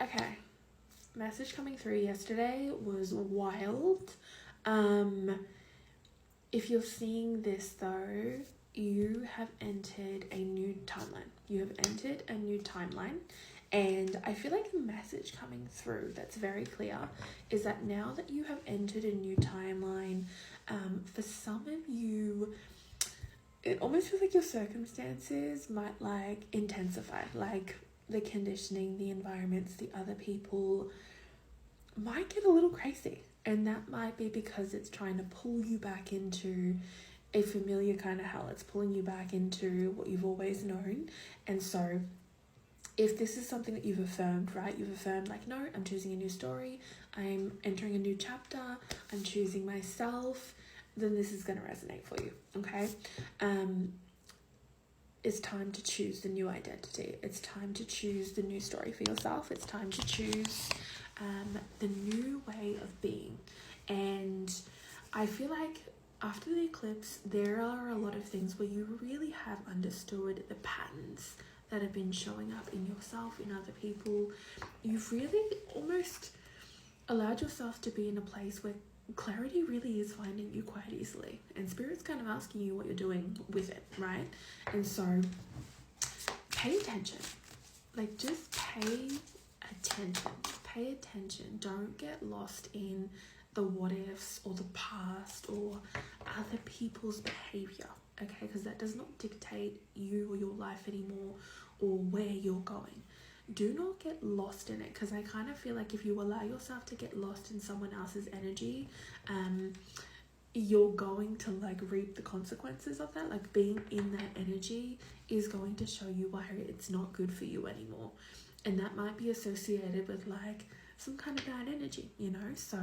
Okay. Message coming through yesterday was wild. Um, if you're seeing this though, you have entered a new timeline. You have entered a new timeline. And I feel like the message coming through that's very clear is that now that you have entered a new timeline, for some of you, it almost feels like your circumstances might like intensify, like the conditioning, the environments, the other people might get a little crazy. And that might be because it's trying to pull you back into a familiar kind of hell. It's pulling you back into what you've always known. And so if this is something that you've affirmed, right? You've affirmed like, no, I'm choosing a new story. I'm entering a new chapter. I'm choosing myself. Then this is going to resonate for you, okay? It's time to choose the new identity. It's time to choose the new story for yourself. It's time to choose the new way of being. And I feel like after the eclipse, there are a lot of things where you really have understood the patterns that have been showing up in yourself, in other people. You've really almost allowed yourself to be in a place where clarity really is finding you quite easily, and spirit's kind of asking you what you're doing with it, right? And so pay attention, like just pay attention. Don't get lost in the what ifs or the past or other people's behavior, okay? Because that does not dictate you or your life anymore or where you're going. Do not get lost in it, because I kind of feel like if you allow yourself to get lost in someone else's energy, you're going to like reap the consequences of that. Like being in that energy is going to show you why it's not good for you anymore, and that might be associated with like some kind of bad energy, you know. So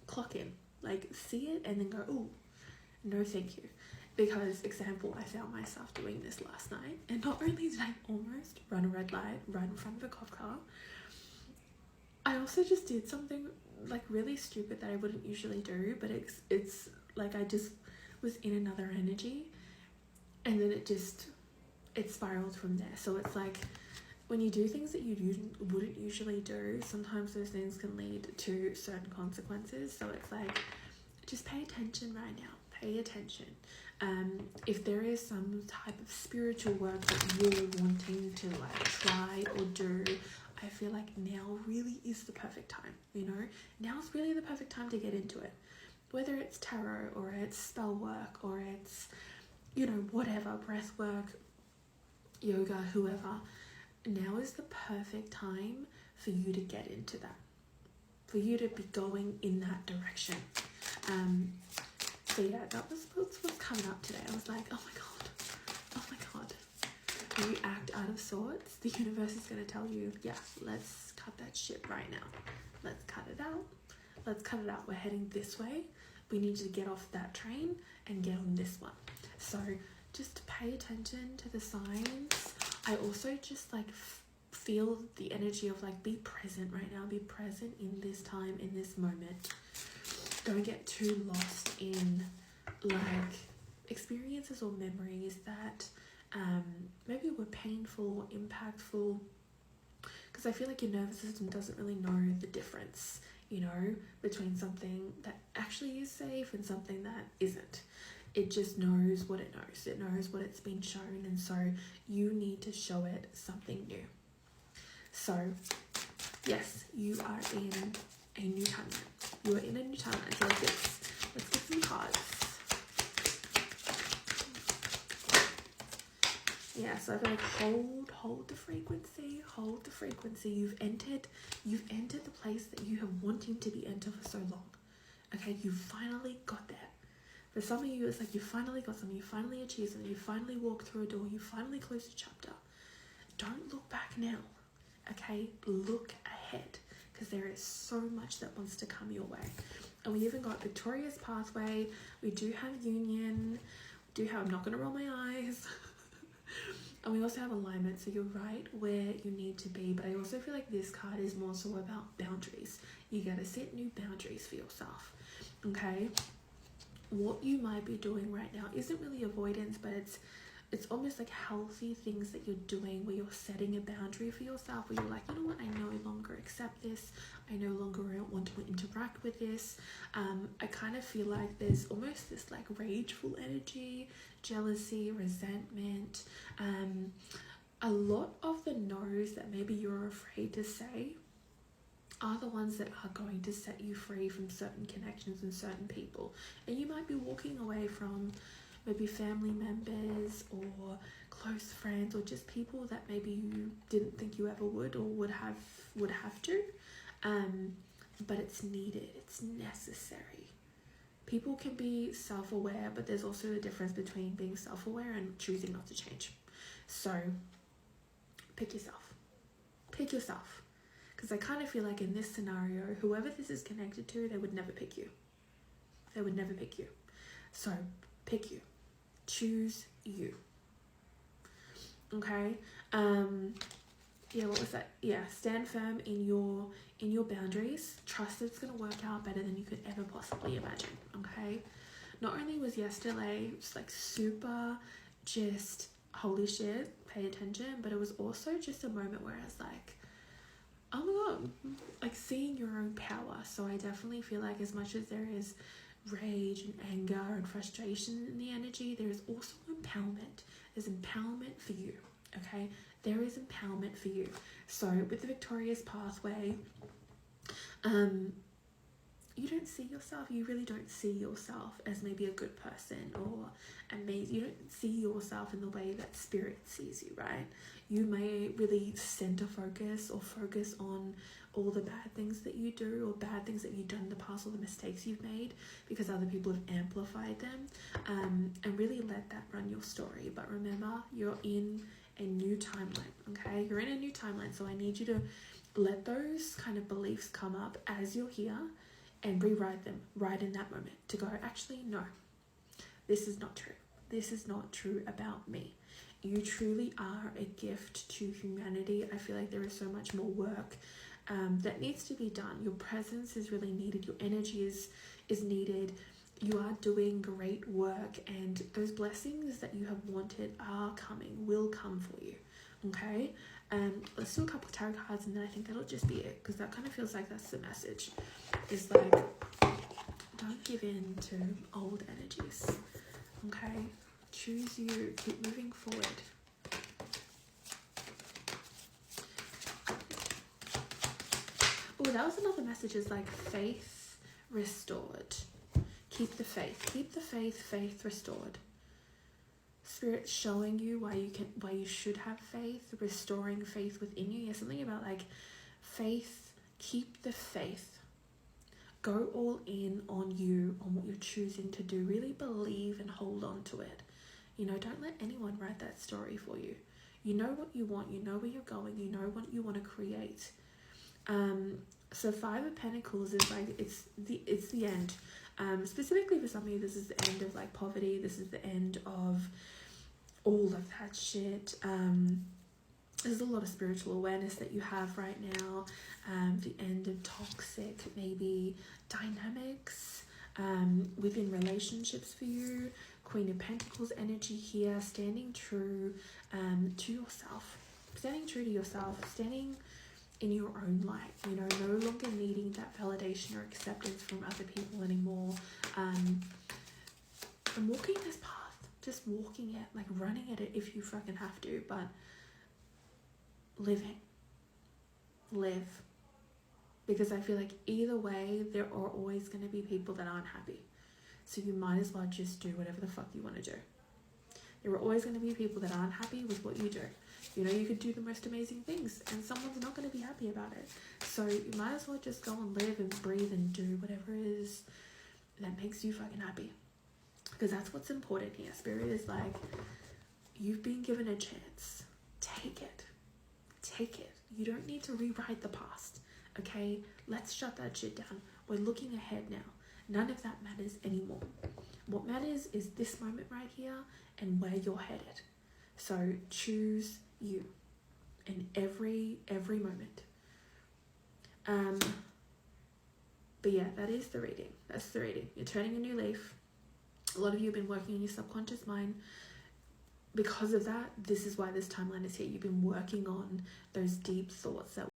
clock in, like see it and then go, oh no thank you. Because, example, I found myself doing this last night, and not only did I almost run a red light right in front of a cop car, I also just did something like really stupid that I wouldn't usually do, but it's like I just was in another energy, and then it spiraled from there. So it's like when you do things that you wouldn't usually do, sometimes those things can lead to certain consequences. So it's like, just pay attention right now. Pay attention. If there is some type of spiritual work that you're wanting to like try or do, I feel like now really is the perfect time, you know? Now's really the perfect time to get into it. Whether it's tarot or it's spell work or it's, you know, whatever, breath work, yoga, whoever, now is the perfect time for you to get into that, for you to be going in that direction. So yeah, that was what's coming up today. I was like, oh my god. When you act out of sorts, the universe is going to tell you, yeah, let's cut that shit right now. Let's cut it out. We're heading this way. We need you to get off that train and get on this one. So just pay attention to the signs. I also just like feel the energy of like, be present right now. Be present in this time, in this moment. Don't get too lost in like experiences or memories that maybe were painful or impactful, because I feel like your nervous system doesn't really know the difference, you know, between something that actually is safe and something that isn't. It just knows what it knows. It knows what it's been shown, and so you need to show it something new. So yes, you are in a new timeline. You are in a new timeline. So let's get some cards. Yeah, so I feel like hold the frequency, You've entered the place that you have wanting to be entered for so long. Okay, you finally got there. For some of you, it's like you finally got something, you finally achieved something, you finally walked through a door, you finally closed a chapter. Don't look back now, okay? Look ahead, because there is so much that wants to come your way. And we even got Victoria's Pathway, we do have Union, I'm not going to roll my eyes. And we also have alignment, so you're right where you need to be. But I also feel like this card is more so about boundaries. You got to set new boundaries for yourself, okay? What you might be doing right now isn't really avoidance, but it's it's almost like healthy things that you're doing where you're setting a boundary for yourself, where you're like, you know what, I no longer accept this, I no longer want to interact with this. I kind of feel like there's almost this like rageful energy, jealousy, resentment, a lot of the no's that maybe you're afraid to say are the ones that are going to set you free from certain connections and certain people. And you might be walking away from maybe family members or close friends, or just people that maybe you didn't think you ever would or would have to. But it's needed, it's necessary. People can be self-aware, but there's also a difference between being self-aware and choosing not to change. So pick yourself. Because I kind of feel like in this scenario, whoever this is connected to, they would never pick you. So pick you. Choose you. Okay? What was that? Yeah, stand firm in your boundaries. Trust that it's going to work out better than you could ever possibly imagine. Okay? Not only was yesterday just like super just holy shit, pay attention, but it was also just a moment where I was like, oh my god, like seeing your own power. So I definitely feel like as much as there is rage and anger and frustration in the energy, there is also empowerment. There's empowerment for you, okay? There is empowerment for you. So with the victorious pathway, you really don't see yourself as maybe a good person or amazing. You don't see yourself in the way that spirit sees you, right? You may really focus on all the bad things that you do, or bad things that you've done in the past, or the mistakes you've made because other people have amplified them, and really let that run your story. But remember, you're in a new timeline, okay? You're in a new timeline, so I need you to let those kind of beliefs come up as you're here and rewrite them right in that moment, to go, actually, no, this is not true. This is not true about me. You truly are a gift to humanity. I feel like there is so much more work that needs to be done. Your presence is really needed. Your energy is needed. You are doing great work, and those blessings that you have wanted are coming, will come for you. Okay? Let's do a couple of tarot cards, and then I think that'll just be it, because that kind of feels like that's the message. It's like, don't give in to old energies. Okay? Choose you. Keep moving forward. Oh, that was another message, is like faith restored. Keep the faith. Keep the faith. Faith restored. Spirit showing you why you should have faith, restoring faith within you. Yeah, something about like faith. Keep the faith. Go all in on you, on what you're choosing to do. Really believe and hold on to it. Don't let anyone write that story for you. You know what you want. You know where you're going. You know what you want to create. So 5 of Pentacles is like, it's the end. Specifically for some of you, this is the end of like poverty. This is the end of all of that shit. There's a lot of spiritual awareness that you have right now. The end of toxic maybe dynamics within relationships for you. Queen of Pentacles energy here, standing true to yourself. Standing true to yourself, standing in your own light, no longer needing that validation or acceptance from other people anymore. And walking this path, just walking it, like running at it if you fucking have to, but live. Because I feel like either way, there are always going to be people that aren't happy. So you might as well just do whatever the fuck you want to do. There are always going to be people that aren't happy with what you do. You could do the most amazing things and someone's not going to be happy about it. So you might as well just go and live and breathe and do whatever it is that makes you fucking happy. Because that's what's important here. Spirit is like, you've been given a chance. Take it. You don't need to rewrite the past. Okay? Let's shut that shit down. We're looking ahead now. None of that matters anymore. What matters is this moment right here and where you're headed. So choose you in every moment. But yeah, that is the reading. That's the reading. You're turning a new leaf. A lot of you have been working on your subconscious mind, because of that, this is why this timeline is here. You've been working on those deep thoughts that